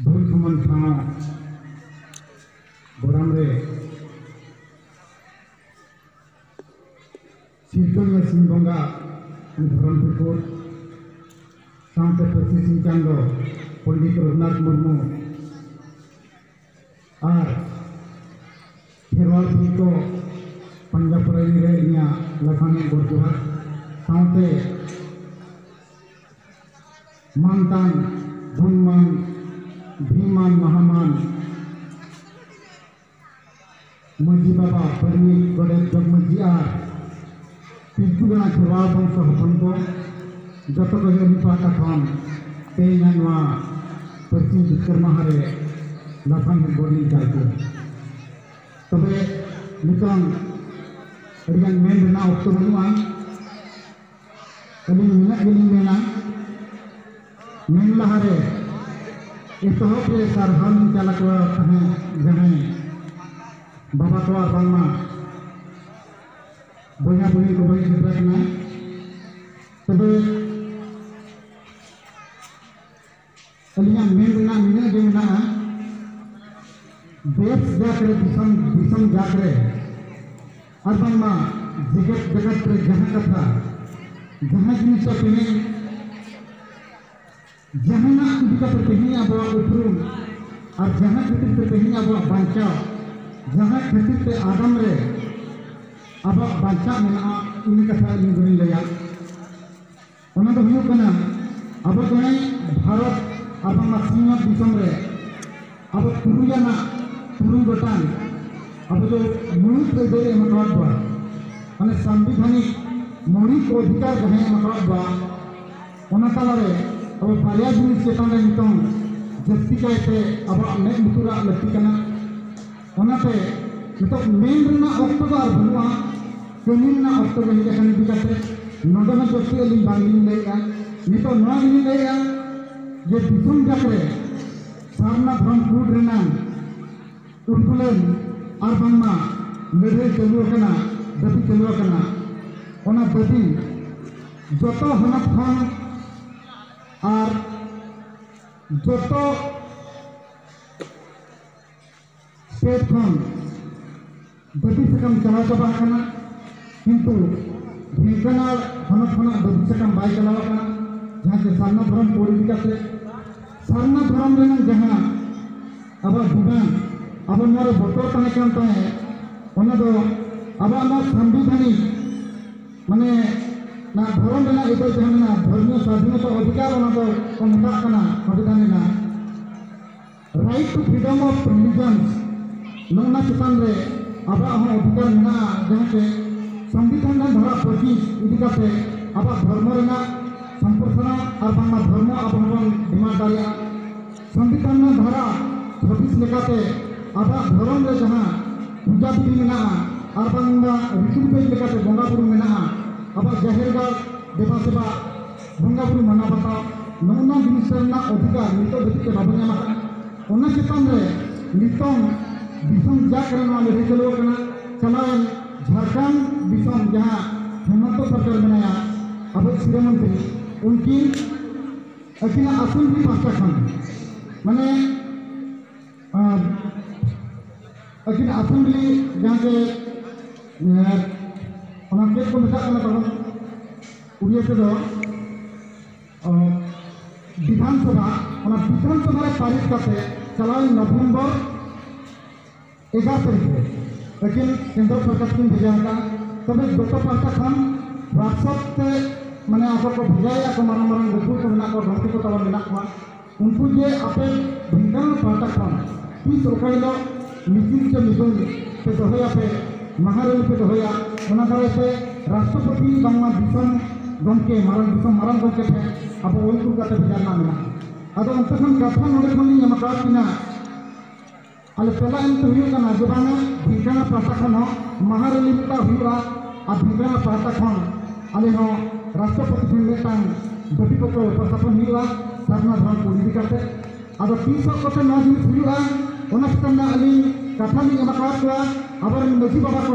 भूल सुमन ठाव गोराम रे सिरकल सिंह बंगा धरम पुकुर सामते पसी सिंह चांदो पंडित रघुनाथ मुर्मू और खेरवाल को पंजाब राइज रे इया लखानी गोरजुहा सामते मानतान धुनमान भीमान महामान मजी बाबा परमी गड़े जगमजी और पिंकुगना खेरवाल वंश हपन को जत को पाटा खन तेना पश्चिम जितकर महारे लाफान बोली जाए तबे नितंग अडिगान मेन रना ऑक्टो बनुआ अलिंग मेना मेन लहारे एतहब रे सारहन चला को तहे जहां बाबा को बांगमा बोया बोली को बोली सिद्राकना तबे अलिंग मेन रना मिने देना देश जाकरे दिसम जाकरे और बांगमा जगत रे जहां कथा जहां जिनिस पेने जहाना इदिकते पेनी अब उपरूम और जहां खातिर पे पेनी अब बांचा जहां खातिर पे आदम रे अब बांचा मेना इन कथा लिंगुनी लया ओना दो हुयो कना अब तोय भारत अब मासिमा दिसम रे अब तुरुयाना तुरुं गोटान अब जो मुलुक रे दे मतलब बा माने संविधानिक मौलिक अधिकार जहां मतलब बा ओना ताला रे अब बारिया जिनिस चेतन रे नितों जस्ती कायते अब मे मुतुरा लक्ति कना ओनाते नितो मेन रना अक्टोबर बनुआ कमिन ना अक्टोबर नि जखन बिकाते नोडना जस्ती अली बांगिन लेया नितो नवा नि लेया जे दिसम जाकरे सारना भ्रम फूड रेना उर्फुलन और बांगमा मेरे चलुआ कना दबी चलुआ कना ओना दबी जतो हनत खान और जतो स्टेट खन दबी सकम चला चबा कना किंतु ढेंकानाल हनत खना दबी सकम बाय चलावा कना जहां के सारना धर्म पोलिटिकाते सारना धर्म रेना जहां अब दुगान अब मारे बतर तने कान तने ओना दो अब आमा संविधानिक माने ना धर्म रेना एतो जहां ना धर्मीय स्वाधीनता अधिकार ओना दो कोनता कना संविधान ना right to freedom of religion नोना चितान रे अब हम अधिकार ना जहां के संविधान ना धारा 25 इदिकाते अब धर्म रेना संप्रसारण और बांगमा धर्म अब हम डिमांड दारिया संविधान ना धारा 26 लेकाते अब धर्म रे जहां पूजा विधि मेना और बांगमा रीति लेकाते बंगा बुरु मेना अब जाहिरगार देवा सेवा बंगा बुरु मना बाता नोना जिनिस रेना अधिकार नितो बेति के बाबा ᱧᱟᱢᱟ ओना चितान रे नितों दिसम जाकरे नवा लड़ाई चलो कना चलाएं झारखंड दिसम जहां हेमंत सरकार बनाया अब श्रीमंत्री उनकी अखिल असेंबली पास्ता खान माने अखिल असेंबली जहां के ओना के को मेता कना तब उड़िया से दो विधानसभा ओना विधानसभा रे पारित करते चलाएं नवंबर 11 तारीख रे लेकिन केंद्र सरकार की भेजा का तबे दोतो पास्ता खान व्हाट्सएप से माने आप को भेजाया को मारन मारन गुफु को ना को धरती को तब मेना को उनको जे आपे भिंगल पाटा खान तीस रुपया मिसिन से मिदुन पे तो होया पे महारेल पे तो होया ओना करे से राष्ट्रपति बांगमा दिसम गमके मारन गमके पे अब उनको कते भेजना मेना अदो अंतखन कथा नोडे खनि यमका किना अले पहला इन तो हुई कना जबाना भिंगल पाटा खान महारेल मिटा हुआ आ भिंगल पाटा खान अले हो राष्ट्रपति फिल्मेटान दबी को प्रशासन हुआ सारना धर्म पूरी करते अब 300 कते ना जिनिस हुआ ओना कतना अली कथा नि एमा का अबर मजी बाबा को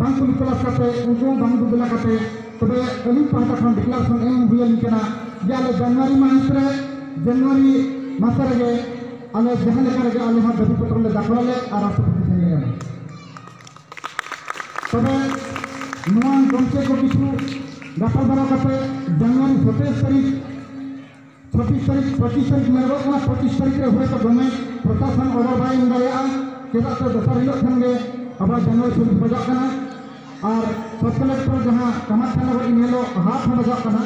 बांग को क्लास करते उनको बांग दुबला करते तबे अली पाटा खान डिक्लेरेशन एम हुआ निकना जाले जनवरी मास रे जनवरी मासे रगे आले जहां लेकर रगे आले हां दाबी पत्र ले दाखला ले और राष्ट्रपति से ले तबे नुआ गमचे को किछु दाखल बना करते जनवरी 27 तारीख 25 तारीख मेरे को 25 तारीख रे हुए तो गमे प्रशासन ऑर्डर बाय इंदाया चेदा तो दसर हिलो खनगे अब जनवरी 26 बजा कना और सब कलेक्टर जहां कामाख्या नगर इनेलो हाथ में बजा कना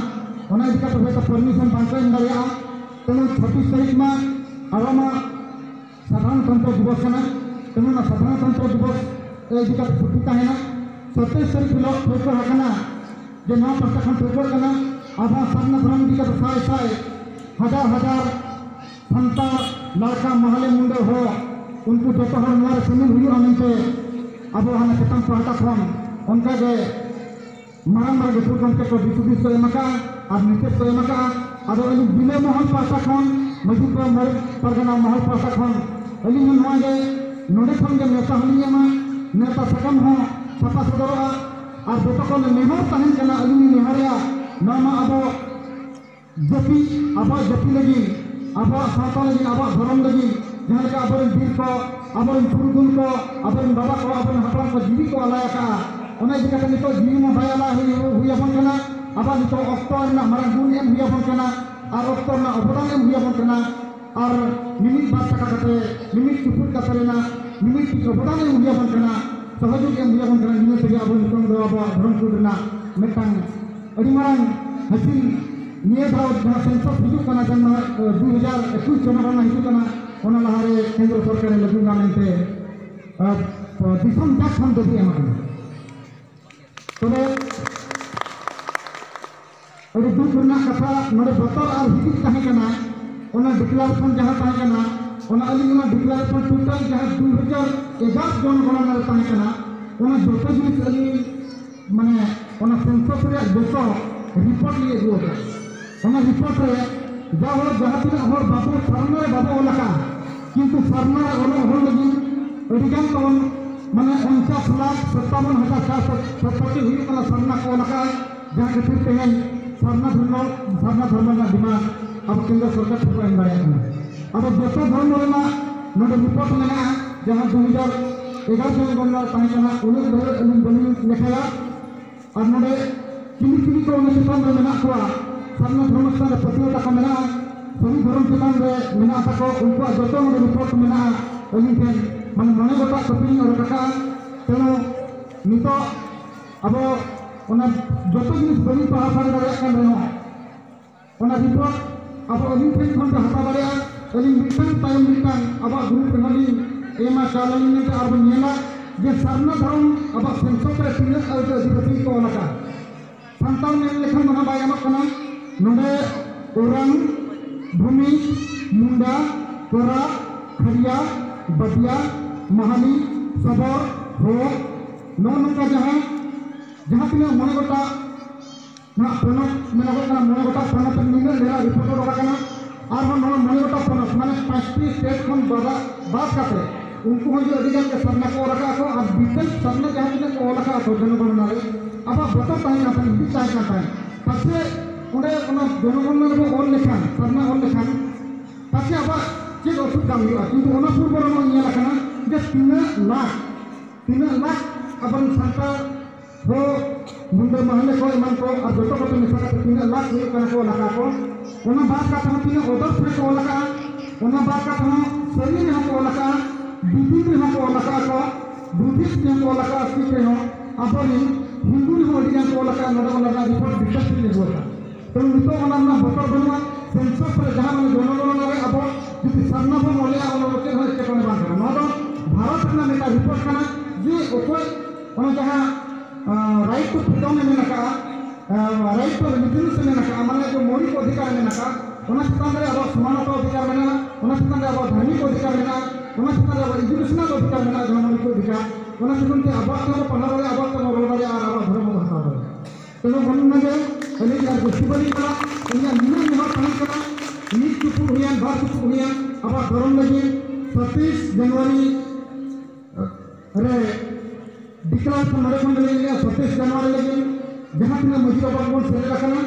ओना इदिका तो होय तो परमिशन बांको इंदाया तेणु 26 तारीख में आवामा साधारणतंत्र दिवस कना तेणु साधारणतंत्र दिवस इदिका छुट्टी ताहेना 27 तारीख हिलो ठोकर हकना जे नौ प्रशासन ठोकर कना आभा सामना धर्म इदिका तो साय साय हजार हजार संता लड़का महले मुंडे हो उनको जो हर शामिल हुआ मेनते अब हाँ चेतन पाहटा खन उनका मारंग मारंग गपुर गमके को दिस को एमका और निर्देश को एमका अब अली बिले महल पाहटा खन मजी परगना महल पाहटा खन अली नोडे खन के नेता हलियामा नेता सकम हो सपा सदरवा और जो को नेहर तहन कना अली नेहरिया नामा अब जाति अब जाति लगी अब सावता लगी अब धर्म लगी जहाँ लेकर अब वीर को अब पुरुगुल को अब बाबा को अब हपड़ाम को जीवी को अलाया का उन्हें दिखाते नितो जीवी में भाई अला हुई अपन कना अब नितो अक्टोर ना मारा गुण एम हुई अपन कना और अक्टोर ना अवदान एम हुई अपन कना और निमित बात टका कते निमित चुपुर का सरेना निमित अवदान एम हुई अपन कना सहयोग एम हुई अपन कना निमित के अब नितो दो अब धर्म कुड ना मेटांग अड़ी मारंग हसिन निये धाव जहाँ सेंसस हिजुक कना जन्म 2021 जनवरी में हिजुक कना ओना लहारे केंद्र सरकार लगुंगा मेनते दिसम जाक हम दबी एमा तबे अरे दुख रना कथा नोडे बतर और हिजुक ताहे कना ओना डिक्लेरेशन जहाँ ताहे कना ओना अली ओना डिक्लेरेशन टोटल जहाँ 2011 जनगणना रे ताहे कना ओना जोतो जिनिस अली माने ओना सेंसस रे जोतो रिपोर्ट लिए दुआ ओना रिपोर्ट रे जहाँ जहाँ तीन हर बाबू फर्मा बाबू लगा किंतु फर्मा हर लगी अडिगान कौन माने 49,57,470 हुई कना फर्मा को लगा जहाँ के फिर कहें फर्मा धर्म ना डिमांड अब केंद्र सरकार ठोका इन बारे में अब जोतो धर्म रे मा नोडे रिपोर्ट मेना जहाँ 2011 जनगणना ताहे कना उन्हें बनी लिखाया और नोडे किनी को उन्हें चितान रे मेना को सामना धर्म स्थान प्रतियोगिता का मेना सभी धर्म चितान रे मेना को उनको जोतो नोडे रिपोर्ट मेना अली ठेन माने मने गोटा कपिंग और टका तेनो नितो अब ओना जोतो जिनिस बनी पहाड़ फाड़ दाड़ा कान रे ओना रिपोर्ट अब अली ठेन खन हता दाड़ा अली मिटान टाइम मिटान अब ग्रुप हली एमा चालनी ने और नेला जे सामना धर्म अब सेंसस रे तिनक अधिपति को लगा संतान में लेखन मना बायमा कना नोडे ओरंग भूमि मुंडा कोरा खरिया बदिया महाली सबर हो नौका जहाँ तीन मन गोटा ना प्रणब मेना मन गोटा प्रणब मेरा रिपोर्ट रखा और मन गोटा प्रणब माने 5टी स्टेट खन बात करते उनको जो अधिकार के सामने को रखा को और डिटेल सामने जहाँ तीन को रखा को जनगणना रे अब बता ताहे ना ताहे हिदी ताहे ना ताहे पछे उन्हें जनगणना रे ऑल लेखान सामने ऑल लेखान पछे अब चेक असुख काम हुआ किंतु ओना पूर्व रे मन नेला कना जे 3 लाख अपन संता हो मुंडे महले को ईमान को और जोतो को मिसा का 3 लाख हुई कना को लगा को ओना बात का हम 3 ऑर्डर फ्री को लगा ओना बात का हम सही में को लगा बीबी में को लगा को बुद्धिस्ट में को लगा सिख में हो अपनी हिंदू में ओडिया को लगा नडा रिपोर्ट डिटेल्स में होता तो नितो ओना ना बतर बनवा सेंसस रे जहां मन जनगणना रे अब যদি সান্নাভ মলে ওনা লোকে হয় চেকনে বাঁধা নদ भारत ना मेटा रिपोर्ट कना जे ओको ओना जहां राइट टू फ्रीडम में नका राइट टू रिलीजन में नका माने जो मौलिक अधिकार में नका ओना चितान रे अब समानता अधिकार में ना ओना चितान रे अब धार्मिक अधिकार में ना ओना चितान रे अब एजुकेशनल अधिकार में ना जो मौलिक अधिकार ओना चितान रे अब के पढ़ा रे अब के रोल रे और अब धर्म भाषा रे तो मन नगे अली यार गोष्ठी बनी करा इन्या नियम निहार पानी करा नीट चुप हुइयान बात चुप हुइयान अब धर्म लगी 27 जनवरी रे डिक्लेरेशन नरे खन लगे 27 जनवरी लगे जहां तीन मजी बाबा को सेले रखना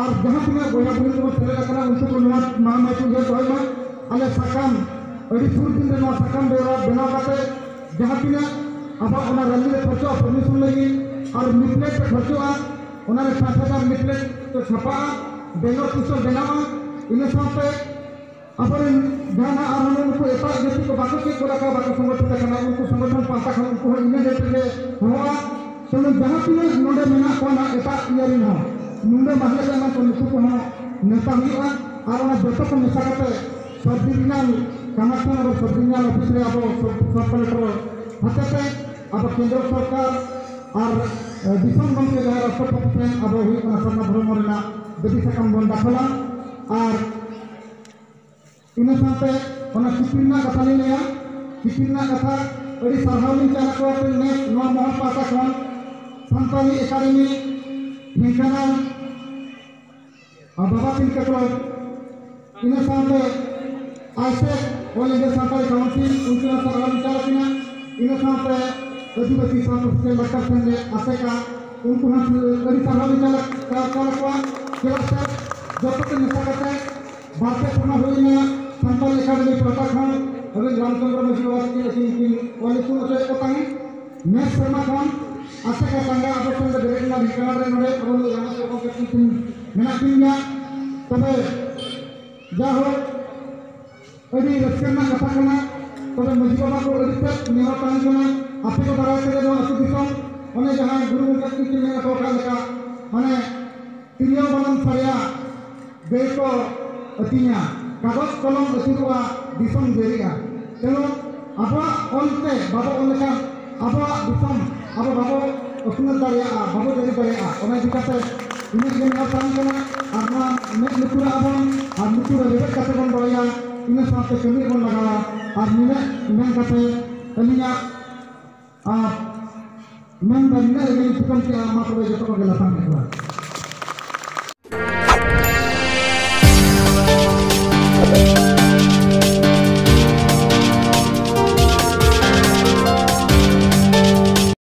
और जहां तीन गोया बुनी को सेले रखना उनको को नवा मामा को ये कहमा ale sakam adi sur din re noa sakam benaw kate jaha tina aba ona rally re kharcho permission lagi ar leaflet re kharcho ona re 5000 leaflet to chapa banner poster benawa ina sante abarin jana arhanu unku eta jati ko bako ke kora ka bako संगठन kana unku संगठन panta khan unku ina date re hoa tonu jaha tina node mena ko na eta iarin ho nunde mahle jana ko nuku ko neta huiwa ar ona joto ko mesa kate subdivisional connection और subdivisional office रे अब सब collector हते अब केंद्र सरकार और दिसम गंगे जहाँ राष्ट्रपति ठेन अब हुई सामना भरम रेना बेटी साकाम बन दाखला और इन साथे ओना किपिना कथा ले लिया किपिना कथा अड़ी सरहावनी चाला को ने नवा मोहन पाता खन Santali academy Dhenkanal Baba Tilka club in साथे आईसेक ऑल इंडिया सरकारी काउंसिल उनके सरहावनी चाला किना इन साथे आदिवासी समाज के डॉक्टर संजय आसेका उनको हम अड़ी सरहावनी चाला को केवल जब तक निशा करते भारतीय समाज होइना संताल एकेडमी प्रता खान अभी रामचंद्र मछली की वाली से कोताही नेक्स्ट शर्मा खान आशा का संगा अबसन द डायरेक्टर ढेंकानाल रे नडे अब याना से को टीम मेना टीम तबे जाहो अभी रक्षणना कथा कना तबे मजी बाबा को अड़ी तक नेवा तान कना आपे को दारा करे दो असु दिसम ओने जहां गुरु मुखत की मेना तो का लेका माने तिरियो बनम फरिया बेको अतिnya कागज कलम अतिरुआ दिसम जेरिया तेनो आबा ओनते बाबा ओनका आबा दिसम आबा बाबा असुनत दारिया बाबा जेरि दारिया ओना दिकाते इनि जेना तान कना आरना मेक लुकुरा आबन आर लुकुरा लेबे काते बन दोया इन साथे कमी बन लगावा आर मिने मेन काते अलिया आ मन बन्ने रे चिकन के मा को जतो को गेला तान